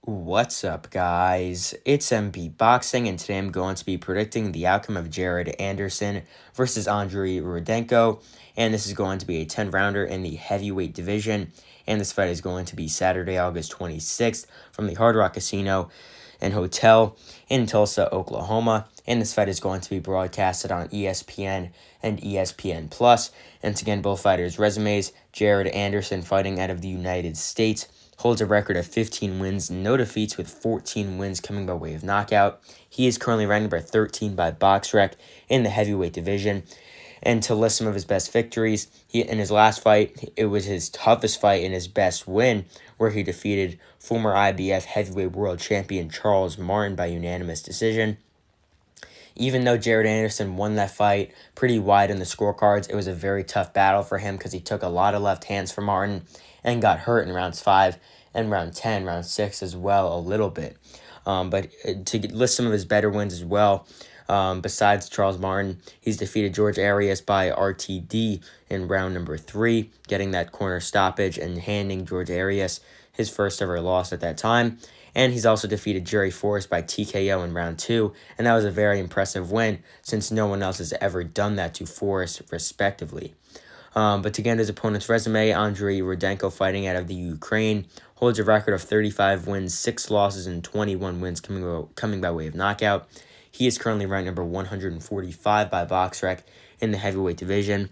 What's up, guys? It's MP Boxing, and today I'm going to be predicting the outcome of Hared Anderson versus Andriy Rudenko, and this is going to be a 10-rounder in the heavyweight division, and this fight is going to be Saturday, August 26th from the Hard Rock Casino and Hotel in Tulsa, Oklahoma, and this fight is going to be broadcasted on ESPN and ESPN+. And again, both fighters' resumes. Hared Anderson, fighting out of the United States, holds a record of 15 wins, no defeats, with 14 wins coming by way of knockout. He is currently ranked number 13 by BoxRec in the heavyweight division. And to list some of his best victories, in his last fight, it was his toughest fight and his best win, where he defeated former IBF heavyweight world champion Charles Martin by unanimous decision. Even though Hared Anderson won that fight pretty wide in the scorecards, it was a very tough battle for him because he took a lot of left hands from Martin and got hurt in rounds 5 and round 10, round 6 as well a little bit. But to list some of his better wins as well, besides Charles Martin, he's defeated George Arias by RTD in round number 3, getting that corner stoppage and handing George Arias his first ever loss at that time. And he's also defeated Jerry Forrest by TKO in round 2, and that was a very impressive win since no one else has ever done that to Forrest, respectively. But to get his opponent's resume, Andriy Rudenko, fighting out of the Ukraine, holds a record of 35 wins, 6 losses, and 21 wins coming by way of knockout. He is currently ranked number 145 by BoxRec in the heavyweight division.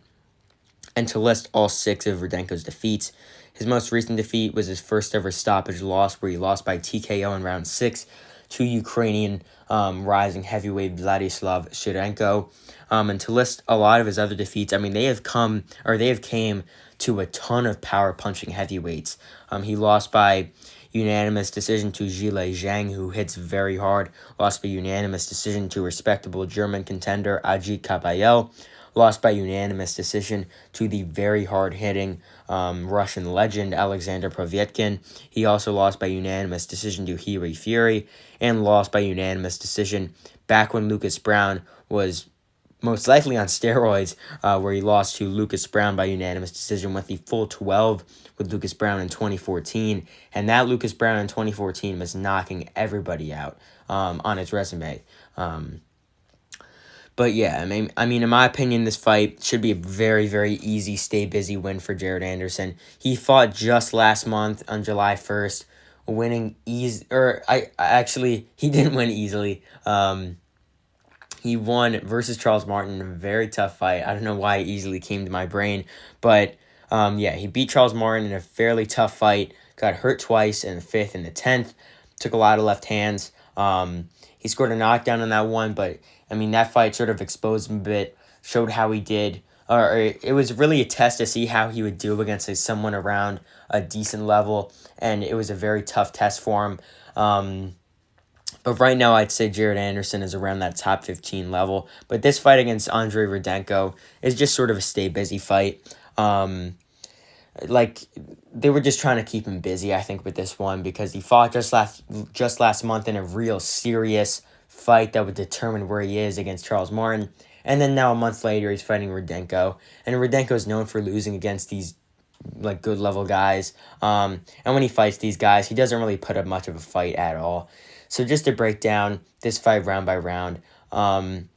And to list all 6 of Rudenko's defeats, his most recent defeat was his first ever stoppage loss, where he lost by TKO in round 6 to Ukrainian rising heavyweight Vladislav Shirenko. And to list a lot of his other defeats, I mean, they have came to a ton of power punching heavyweights. He lost by unanimous decision to Zhile Zhang, who hits very hard. Lost by unanimous decision to respectable German contender Ajit Kabayel. Lost by unanimous decision to the very hard-hitting Russian legend Alexander Povetkin. He also lost by unanimous decision to Hiri Fury, and lost by unanimous decision back when Lucas Brown was most likely on steroids, where he lost to Lucas Brown by unanimous decision, with the full 12 with Lucas Brown in 2014. And that Lucas Brown in 2014 was knocking everybody out on his resume. But yeah, I mean, in my opinion, this fight should be a very, very easy, stay busy win for Hared Anderson. He fought just last month on July 1st, winning easy. He didn't win easily. He won versus Charles Martin in a very tough fight. I don't know why it easily came to my brain, but he beat Charles Martin in a fairly tough fight. Got hurt twice in the 5th and the 10th. Took a lot of left hands. He scored a knockdown on that one, but I mean, that fight sort of exposed him a bit, showed how he did. Or it was really a test to see how he would do against someone around a decent level, and it was a very tough test for him. But right now, I'd say Hared Anderson is around that top 15 level. But this fight against Andriy Rudenko is just sort of a stay busy fight. They were just trying to keep him busy, I think, with this one, because he fought just last month in a real serious fight that would determine where he is against Charles Martin. And then now a month later, he's fighting Rudenko. And Rudenko is known for losing against these good level guys. And when he fights these guys, he doesn't really put up much of a fight at all. So just to break down this fight round by round, I'm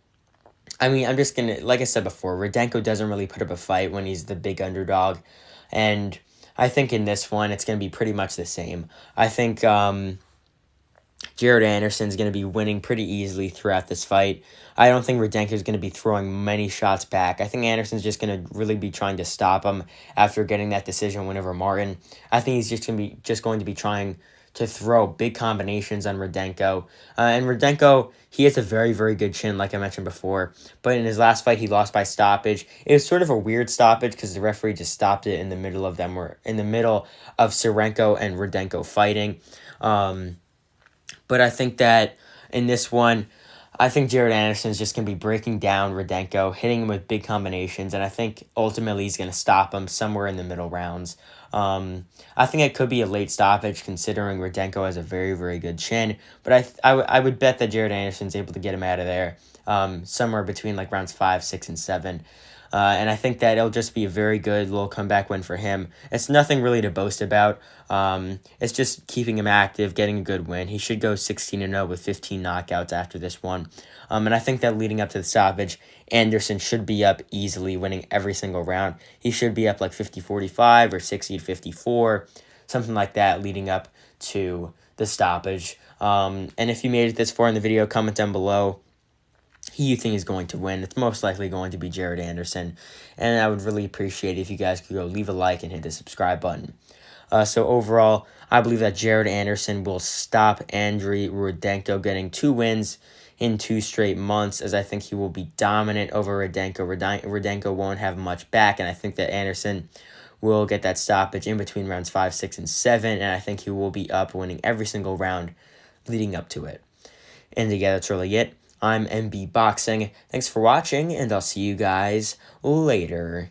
just going to, like I said before, Rudenko doesn't really put up a fight when he's the big underdog. And I think in this one, it's going to be pretty much the same. I think Hared Anderson's going to be winning pretty easily throughout this fight. I don't think Rudenko is going to be throwing many shots back. I think Anderson's just going to really be trying to stop him after getting that decision win over Martin. I think he's just going to be trying to throw big combinations on Rudenko. And Rudenko, he has a very, very good chin, like I mentioned before. But in his last fight, he lost by stoppage. It was sort of a weird stoppage because the referee just stopped it in the middle of Serenko and Rudenko fighting. But I think that in this one, I think Hared Anderson is just going to be breaking down Rudenko, hitting him with big combinations, and I think ultimately he's going to stop him somewhere in the middle rounds. I think it could be a late stoppage considering Rudenko has a very, very good chin, but I would bet that Hared Anderson's able to get him out of there somewhere between rounds 5, 6, and 7. And I think that it'll just be a very good little comeback win for him. It's nothing really to boast about. It's just keeping him active, getting a good win. He should go 16-0 with 15 knockouts after this one. And I think that leading up to the stoppage, Anderson should be up easily, winning every single round. He should be up like 50-45 or 60-54, something like that leading up to the stoppage. And if you made it this far in the video, comment down below who you think is going to win. It's most likely going to be Hared Anderson. And I would really appreciate it if you guys could go leave a like and hit the subscribe button. So overall, I believe that Hared Anderson will stop Andriy Rudenko getting 2 wins in 2 straight months, as I think he will be dominant over Rudenko. Rudenko won't have much back, and I think that Anderson will get that stoppage in between rounds 5, 6, and 7, and I think he will be up winning every single round leading up to it. And yeah, that's really it. I'm MB Boxing. Thanks for watching, and I'll see you guys later.